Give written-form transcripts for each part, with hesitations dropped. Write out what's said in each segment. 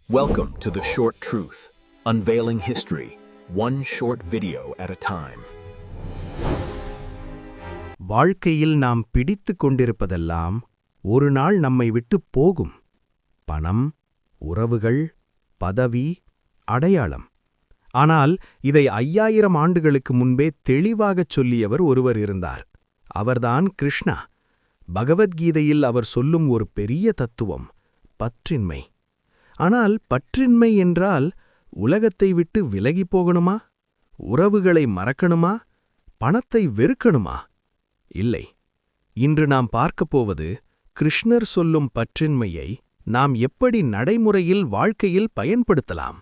Welcome to The Short Truth, unveiling history, one short video at a time. வாழ்க்கையில் நாம் பிடித்துக் கொண்டிருப்பதெல்லாம் ஒரு நாள் நம்மை விட்டுப் போகும். பணம், உறவுகள், பதவி, அடையாளம். ஆனால் இதை 5000 ஆண்டுகளுக்கு முன்பே தெளிவாகச் சொல்லியவர் ஒருவர் இருந்தார். அவர்தான் கிருஷ்ணா. பகவத்கீதையில் அவர் சொல்லும் ஒரு பெரிய தத்துவம் பற்றின்மை. ஆனால் பற்றின்மை என்றால் உலகத்தை விட்டு விலகிப் போகணுமா? உறவுகளை மறக்கணுமா? பணத்தை வெறுக்கணுமா? இல்லை. இன்று நாம் பார்க்கப் போவது கிருஷ்ணர் சொல்லும் பற்றின்மையை நாம் எப்படி நடைமுறையில் வாழ்க்கையில் பயன்படுத்தலாம்.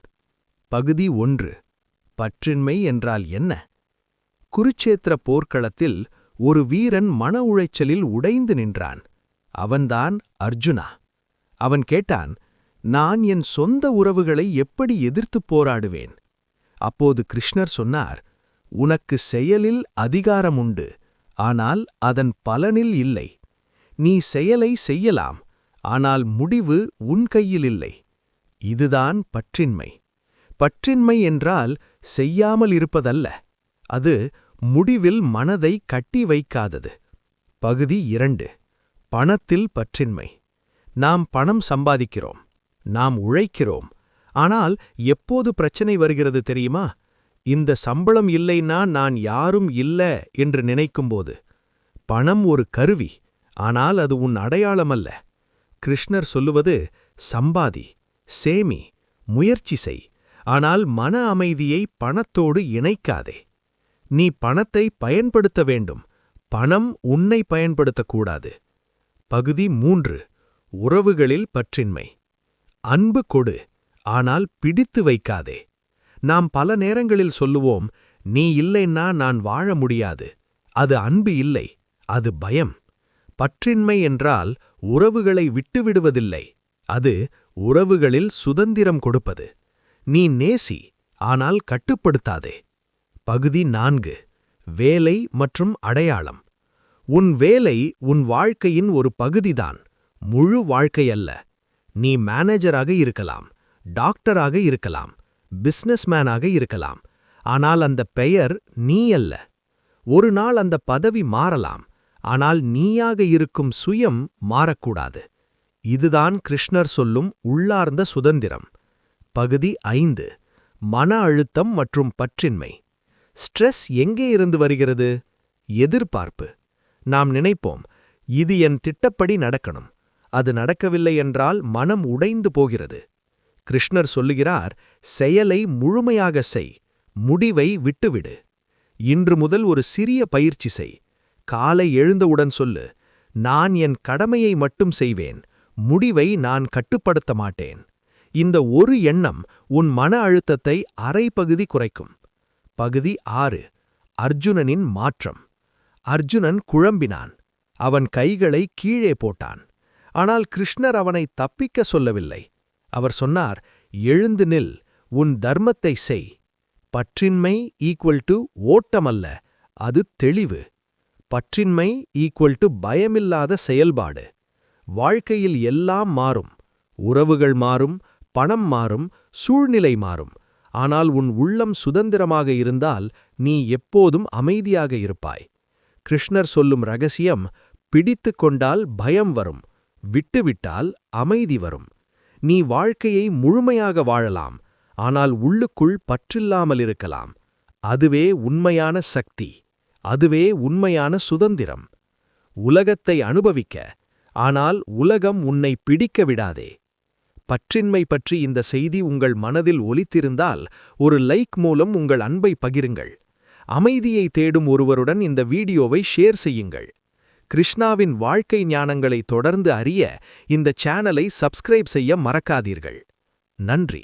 பகுதி 1. பற்றின்மை என்றால் என்ன? குருச்சேத்திர போர்க்களத்தில் ஒரு வீரன் மன உளைச்சலில் உடைந்து நின்றான். அவன்தான் அர்ஜுனா. அவன் கேட்டான், நான் என் சொந்த உறவுகளை எப்படி எதிர்த்துப் போராடுவேன்? அப்போது கிருஷ்ணர் சொன்னார், உனக்கு செயலில் அதிகாரம் உண்டு, ஆனால் அதன் பலனில் இல்லை. நீ செயலை செய்யலாம், ஆனால் முடிவு உன் கையில் இல்லை. இதுதான் பற்றின்மை. பற்றின்மை என்றால் செய்யாமல் இருப்பதல்ல. அது முடிவில் மனதை கட்டி வைக்காதது. பகுதி 2. பணத்தில் பற்றின்மை. நாம் பணம் சம்பாதிக்கிறோம், நாம் உழைக்கிறோம். ஆனால் எப்போது பிரச்சனை வருகிறது தெரியுமா? இந்த சம்பளம் இல்லைன்னா நான் யாரும் இல்ல என்று நினைக்கும்போது. பணம் ஒரு கருவி, ஆனால் அது உன் அடையாளமல்ல. கிருஷ்ணர் சொல்லுவது, சம்பாதி, சேமி, முயற்சி செய், ஆனால் மன அமைதியை பணத்தோடு இணைக்காதே. நீ பணத்தை பயன்படுத்த வேண்டும், பணம் உன்னை பயன்படுத்தக்கூடாது. பகுதி 3. உறவுகளில் பற்றின்மை. அன்பு கொடு, ஆனால் பிடித்து வைக்காதே. நாம் பல நேரங்களில் சொல்லுவோம், நீ இல்லைன்னா நான் வாழ முடியாது. அது அன்பு இல்லை, அது பயம். பற்றின்மை என்றால் உறவுகளை விட்டுவிடுவதில்லை. அது உறவுகளில் சுதந்திரம் கொடுப்பது. நீ நேசி, ஆனால் கட்டுப்படுத்தாதே. பகுதி 4. வேலை மற்றும் அடையாளம். உன் வேலை உன் வாழ்க்கையின் ஒரு பகுதிதான், முழு வாழ்க்கையல்ல. நீ மேனேஜராக இருக்கலாம், டாக்டராக இருக்கலாம், பிசினஸ்மேனாக இருக்கலாம். ஆனால் அந்த பெயர் நீ அல்ல. ஒரு நாள் அந்த பதவி மாறலாம், ஆனால் நீயாக இருக்கும் சுயம் மாறக்கூடாது. இதுதான் கிருஷ்ணர் சொல்லும் உள்ளார்ந்த சுதந்திரம். பகுதி 5. மன அழுத்தம் மற்றும் பற்றின்மை. ஸ்ட்ரெஸ் எங்கே இருந்து வருகிறது? எதிர்பார்ப்பு. நாம் நினைப்போம், இது என் திட்டப்படி நடக்கணும். அது நடக்கவில்லை என்றால் மனம் உடைந்து போகிறது. கிருஷ்ணர் சொல்லுகிறார், செயலை முழுமையாக செய், முடிவை விட்டுவிடு. இன்று முதல் ஒரு சிறிய பயிற்சி செய். காலை எழுந்தவுடன் சொல்லு, நான் என் கடமையை மட்டும் செய்வேன், முடிவை நான் கட்டுப்படுத்த மாட்டேன். இந்த ஒரு எண்ணம் உன் மன அழுத்தத்தை அரை பகுதி குறைக்கும். பகுதி 6. அர்ஜுனனின் மாற்றம். அர்ஜுனன் குழம்பினான். அவன் கைகளை கீழே போட்டான். ஆனால் கிருஷ்ணர் அவனை தப்பிக்க சொல்லவில்லை. அவர் சொன்னார், எழுந்து நில், உன் தர்மத்தை செய். பற்றின்மை ஈக்குவல் ஓட்டமல்ல, அது தெளிவு. பற்றின்மை ஈக்குவல் பயமில்லாத செயல்பாடு. வாழ்க்கையில் எல்லாம் மாறும். உறவுகள் மாறும், பணம் மாறும், சூழ்நிலை மாறும். ஆனால் உன் உள்ளம் சுதந்திரமாக இருந்தால் நீ எப்போதும் அமைதியாக இருப்பாய். கிருஷ்ணர் சொல்லும் ரகசியம், பிடித்து கொண்டால் பயம் வரும், விட்டுவிட்டால் அமைதி வரும். நீ வாழ்க்கையை முழுமையாக வாழலாம், ஆனால் உள்ளுக்குள் பற்றில்லாமல் இருக்கலாம். அதுவே உண்மையான சக்தி, அதுவே உண்மையான சுதந்திரம். உலகத்தை அனுபவிக்க, ஆனால் உலகம் உன்னை பிடிக்க விடாதே. பற்றின்மை பற்றி இந்த செய்தி உங்கள் மனதில் ஒலித்திருந்தால் ஒரு லைக் மூலம் உங்கள் அன்பை பகிருங்கள். அமைதியை தேடும் ஒருவருடன் இந்த வீடியோவை ஷேர் செய்யுங்கள். கிருஷ்ணாவின் வாழ்க்கை ஞானங்களை தொடர்ந்து அறிய இந்த சேனலை சப்ஸ்கிரைப் செய்ய மறக்காதீர்கள். நன்றி.